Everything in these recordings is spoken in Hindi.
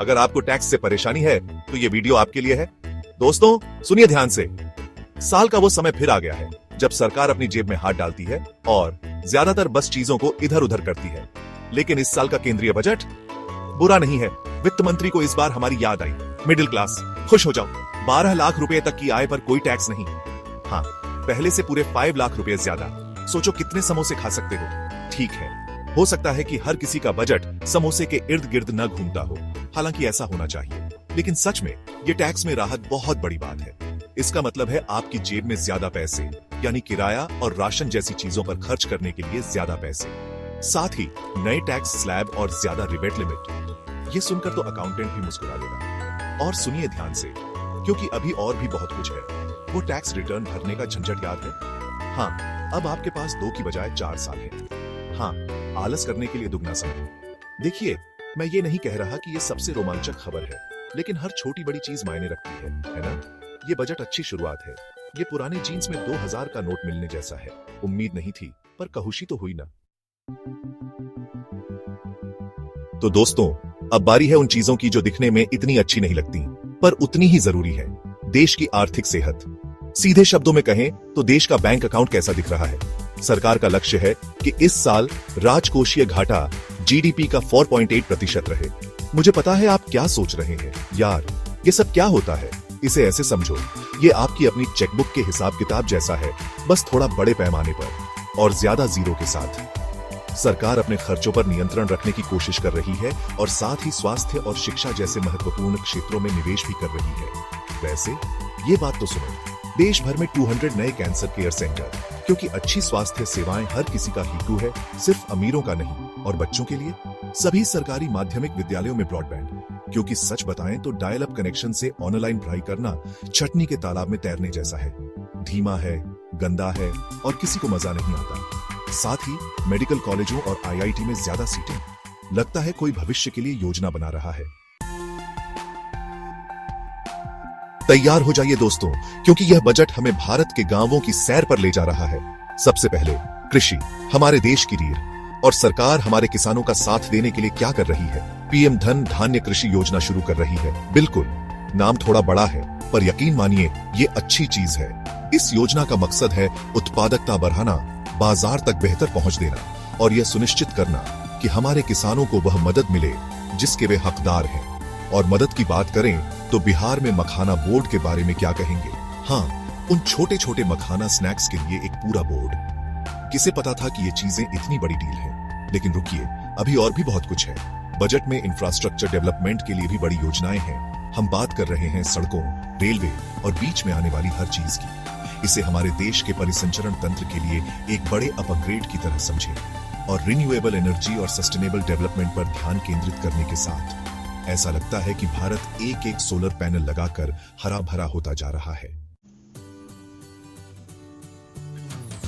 अगर आपको टैक्स से परेशानी है तो ये वीडियो आपके लिए है। दोस्तों सुनिए ध्यान से। साल का वो समय फिर आ गया है जब सरकार अपनी जेब में हाथ डालती है और ज्यादातर बस चीजों को इधर उधर करती है। लेकिन इस साल का केंद्रीय बजट बुरा नहीं है। वित्त मंत्री को इस बार हमारी याद आई। मिडिल क्लास खुश हो जाओ, 12 लाख रुपए तक की आय पर कोई टैक्स नहीं। हाँ, पहले से पूरे 5 लाख रुपए ज्यादा। सोचो कितने समोसे खा सकते हो। ठीक है, हो सकता है कि हर किसी का बजट समोसे के इर्द गिर्द न घूमता हो, हालांकि ऐसा होना चाहिए। लेकिन सच में ये टैक्स में राहत बहुत बड़ी बात है। इसका मतलब है आपकी जेब में ज्यादा पैसे, यानी किराया और राशन जैसी चीजों पर खर्च करने के लिए ज्यादा पैसे, साथ ही नए टैक्स स्लैब और ज्यादा रिबेट लिमिट। ये सुनकर तो अकाउंटेंट भी मुस्कुरा देगा। और सुनिए ध्यान से, क्योंकि अभी और भी बहुत कुछ है। वो टैक्स रिटर्न भरने का झंझट याद है? हाँ, अब आपके पास 2 की बजाय 4 साल है। हाँ, आलस करने के लिए दुगना समय। देखिए, मैं ये नहीं कह रहा कि ये सबसे रोमांचक खबर है, लेकिन हर छोटी बड़ी चीज मायने रखती है ना? ये बजट अच्छी शुरुआत है। ये पुराने जीन्स में 2000 का नोट मिलने जैसा है। उम्मीद नहीं थी, पर खुशी तो हुई ना। तो दोस्तों, अब बारी है उन चीजों की जो दिखने में इतनी अच्छी नहीं लगती, पर उतनी ही जरूरी है। देश की आर्थिक सेहत। सीधे शब्दों में कहें तो देश का बैंक अकाउंट कैसा दिख रहा है। सरकार का लक्ष्य है कि इस साल राजकोषीय घाटा जीडीपी का 4.8% रहे। मुझे पता है आप क्या सोच रहे हैं, यार ये सब क्या होता है। इसे ऐसे समझो, ये आपकी अपनी चेकबुक के हिसाब किताब जैसा है, बस थोड़ा बड़े पैमाने पर और ज्यादा जीरो के साथ। सरकार अपने खर्चों पर नियंत्रण रखने की कोशिश कर रही है और साथ ही स्वास्थ्य और शिक्षा जैसे महत्वपूर्ण क्षेत्रों में निवेश भी कर रही है। वैसे ये बात तो सुनो, देश भर में 200 नए कैंसर केयर सेंटर, क्योंकि अच्छी स्वास्थ्य सेवाएं हर किसी का हीतु है, सिर्फ अमीरों का नहीं। और बच्चों के लिए सभी सरकारी माध्यमिक विद्यालयों में ब्रॉडबैंड, क्योंकि सच बताएं तो डायल अप कनेक्शन से ऑनलाइन पढ़ाई करना चटनी के तालाब में तैरने जैसा है। धीमा है, गंदा है और किसी को मजा नहीं आता। साथ ही मेडिकल कॉलेजों और आईआईटी में ज्यादा सीटें। लगता है कोई भविष्य के लिए योजना बना रहा है। तैयार हो जाइए दोस्तों, क्योंकि यह बजट हमें भारत के गांवों की सैर पर ले जा रहा है। सबसे पहले कृषि, हमारे देश की रीढ़, और सरकार हमारे किसानों का साथ देने के लिए क्या कर रही है। पीएम धन धान्य कृषि योजना शुरू कर रही है। बिल्कुल, नाम थोड़ा बड़ा है, पर यकीन मानिए ये अच्छी चीज है। इस योजना का मकसद है उत्पादकता बढ़ाना, बाजार तक बेहतर पहुंच देना और यह सुनिश्चित करना कि हमारे किसानों को वह मदद मिले जिसके वे हकदार हैं। और मदद की बात करें तो बिहार में मखाना बोर्ड के बारे में क्या कहेंगे। हाँ, उन छोटे छोटे मखाना स्नैक्स के लिए एक पूरा बोर्ड। किसे पता था कि ये चीजें इतनी बड़ी डील है। लेकिन रुकिए, अभी और भी बहुत कुछ है। बजट में इंफ्रास्ट्रक्चर डेवलपमेंट के लिए भी बड़ी योजनाएं हैं। हम बात कर रहे हैं सड़कों, रेलवे और बीच में आने वाली हर चीज की। इसे हमारे देश के परिसंचरण तंत्र के लिए एक बड़े अपग्रेड की तरह समझें और रिन्यूएबल एनर्जी और सस्टेनेबल डेवलपमेंट पर ध्यान केंद्रित करने के साथ ऐसा लगता है कि भारत एक एक सोलर पैनल लगाकर हरा भरा होता जा रहा है।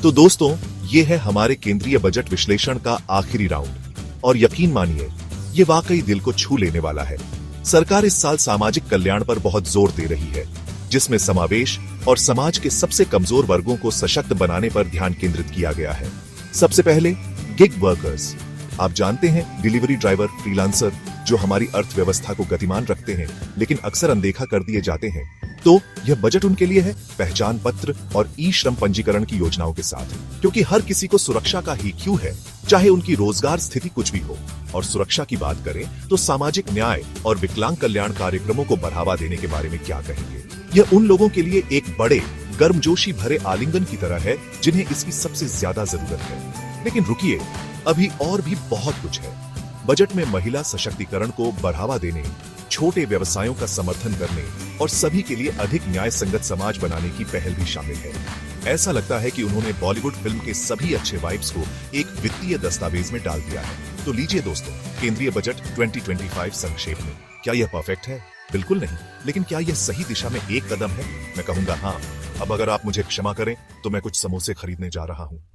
तो दोस्तों, ये है हमारे केंद्रीय बजट विश्लेषण का आखिरी राउंड और यकीन मानिए ये वाकई दिल को छू लेने वाला है। सरकार इस साल सामाजिक कल्याण पर बहुत जोर दे रही है, जिसमें समावेश और समाज के सबसे कमजोर वर्गों को सशक्त बनाने पर ध्यान केंद्रित किया गया है। सबसे पहले गिग वर्कर्स। आप जानते हैं, डिलीवरी ड्राइवर, फ्रीलांसर जो हमारी अर्थव्यवस्था को गतिमान रखते हैं लेकिन अक्सर अनदेखा कर दिए जाते हैं। तो यह बजट उनके लिए है, पहचान पत्र और ई श्रम पंजीकरण की योजनाओं के साथ, क्योंकि हर किसी को सुरक्षा का ही क्यों है, चाहे उनकी रोजगार स्थिति कुछ भी हो। और सुरक्षा की बात करें तो सामाजिक न्याय और विकलांग कल्याण कार्यक्रमों को बढ़ावा देने के बारे में क्या कहेंगे। यह उन लोगों के लिए एक बड़े गर्मजोशी भरे आलिंगन की तरह है जिन्हें इसकी सबसे ज्यादा जरूरत है। लेकिन रुकिए, अभी और भी बहुत कुछ है। बजट में महिला सशक्तिकरण को बढ़ावा देने, छोटे व्यवसायों का समर्थन करने और सभी के लिए अधिक न्याय संगत समाज बनाने की पहल भी शामिल है। ऐसा लगता है कि उन्होंने बॉलीवुड फिल्म के सभी अच्छे वाइब्स को एक वित्तीय दस्तावेज में डाल दिया है। तो लीजिए दोस्तों, केंद्रीय बजट 2025 संक्षेप में। क्या यह परफेक्ट है? बिल्कुल नहीं। लेकिन क्या यह सही दिशा में एक कदम है? मैं कहूंगा हाँ। अब अगर आप मुझे क्षमा करें तो मैं कुछ समोसे खरीदने जा रहा हूँ।